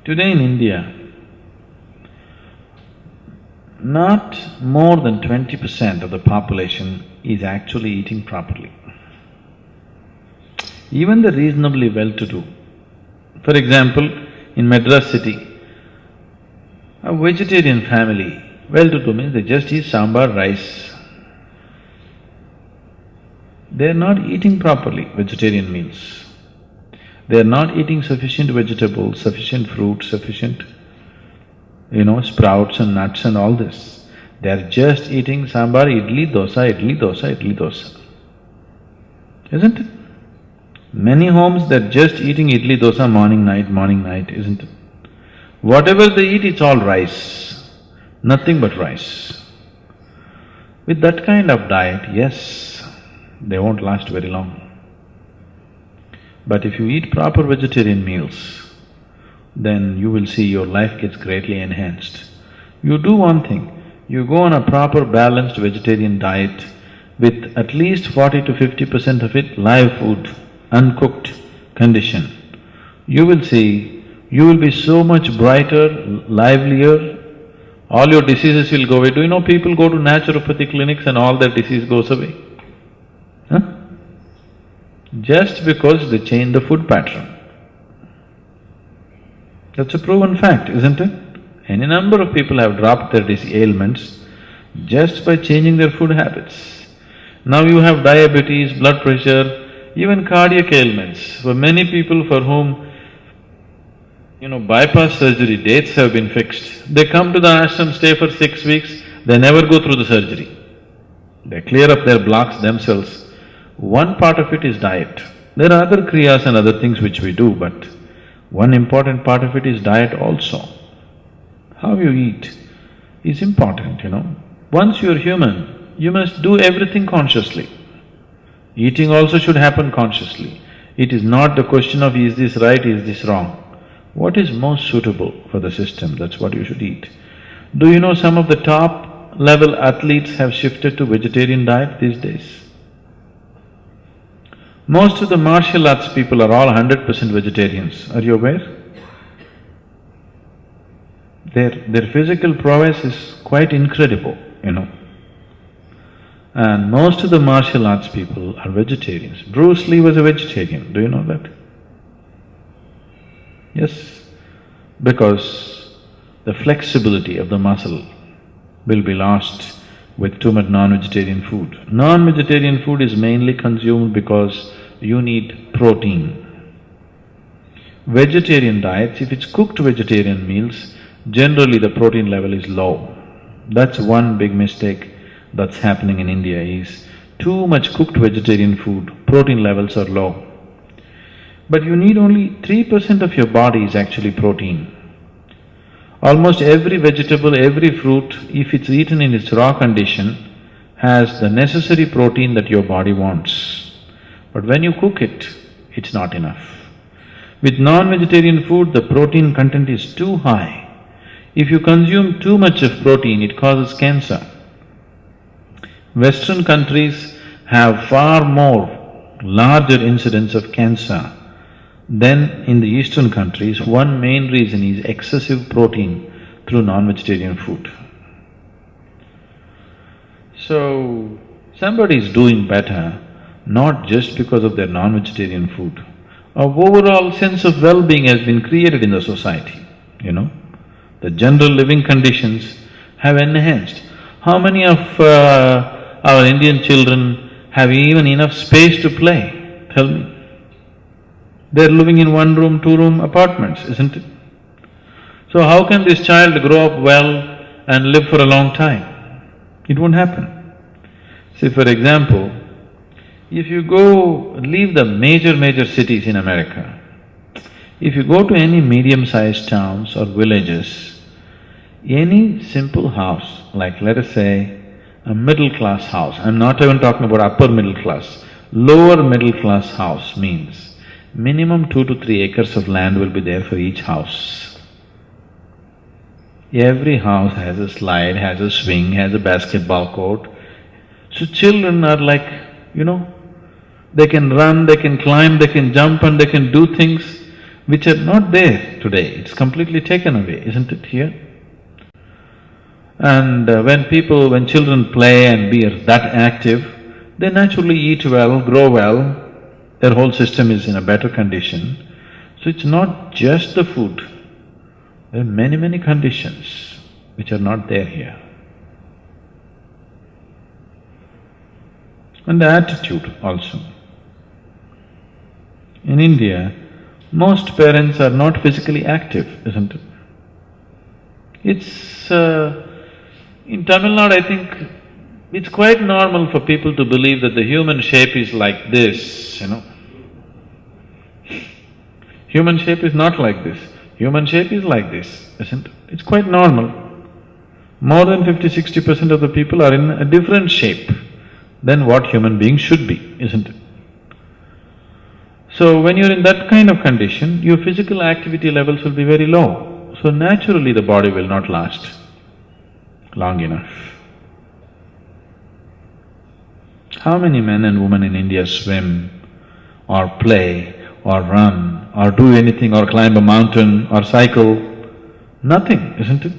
Today in India, not more than 20% of the population is actually eating properly. Even the reasonably well-to-do. For example, in Madras city, a vegetarian family, well-to-do means they just eat sambar, rice. They're not eating properly vegetarian meals. They're not eating sufficient vegetables, sufficient fruit, sufficient, sprouts and nuts and all this. They're just eating sambar, idli, dosa, idli, dosa, idli, dosa. Isn't it? Many homes, they're just eating idli, dosa morning, night, isn't it? Whatever they eat, it's all rice, nothing but rice. With that kind of diet, yes, they won't last very long. But if you eat proper vegetarian meals, then you will see your life gets greatly enhanced. You do one thing, you go on a proper balanced vegetarian diet with at least 40 to 50% of it live food, uncooked condition. You will see, you will be so much brighter, livelier, all your diseases will go away. Do you know people go to naturopathy clinics and all their disease goes away? Huh? Just because they change the food pattern. That's a proven fact, isn't it? Any number of people have dropped their ailments just by changing their food habits. Now you have diabetes, blood pressure, even cardiac ailments. For many people for whom, bypass surgery dates have been fixed, they come to the ashram, stay for 6 weeks, they never go through the surgery. They clear up their blocks themselves. One part of it is diet. There are other kriyas and other things which we do, but one important part of it is diet also. How you eat is important, Once you're human, you must do everything consciously. Eating also should happen consciously. It is not the question of is this right, is this wrong. What is most suitable for the system, that's what you should eat. Do you know some of the top level athletes have shifted to vegetarian diet these days? Most of the martial arts people are all 100% vegetarians, are you aware? Their physical prowess is quite incredible, And most of the martial arts people are vegetarians. Bruce Lee was a vegetarian, do you know that? Yes, because the flexibility of the muscle will be lost with too much non-vegetarian food. Non-vegetarian food is mainly consumed because you need protein. Vegetarian diets, if it's cooked vegetarian meals, generally the protein level is low. That's one big mistake that's happening in India is too much cooked vegetarian food, protein levels are low. But you need only 3% of your body is actually protein. Almost every vegetable, every fruit, if it's eaten in its raw condition, has the necessary protein that your body wants. But when you cook it, it's not enough. With non-vegetarian food, the protein content is too high. If you consume too much of protein, it causes cancer. Western countries have far more larger incidence of cancer than in the eastern countries. One main reason is excessive protein through non-vegetarian food. So, somebody is doing better not just because of their non-vegetarian food. A overall sense of well-being has been created in the society, The general living conditions have enhanced. How many of our Indian children have even enough space to play? Tell me. They're living in one-room, two-room apartments, isn't it? So how can this child grow up well and live for a long time? It won't happen. See, for example, if you leave the major cities in America, if you go to any medium-sized towns or villages, any simple house, like let us say a middle-class house, I'm not even talking about upper middle class, lower middle-class house means minimum 2 to 3 acres of land will be there for each house. Every house has a slide, has a swing, has a basketball court. So children are like, they can run, they can climb, they can jump and they can do things. which are not there today. It's completely taken away, isn't it, here? And when children play and be that active, they naturally eat well, grow well, their whole system is in a better condition. So it's not just the food, there are many conditions which are not there here. And the attitude also. In India, most parents are not physically active, isn't it? It's… in Tamil Nadu, I think it's quite normal for people to believe that the human shape is like this, Human shape is not like this, human shape is like this, isn't it? It's quite normal. More than 50–60% of the people are in a different shape than what human beings should be, isn't it? So when you're in that kind of condition, your physical activity levels will be very low. So naturally the body will not last long enough. How many men and women in India swim or play or run or do anything or climb a mountain or cycle? Nothing, isn't it?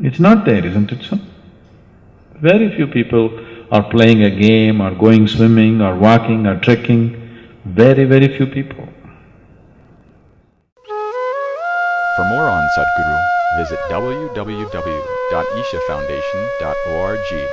It's not there, isn't it so? Very few people are playing a game or going swimming or walking or trekking, very few people. For more on Sadhguru, visit www.ishafoundation.org.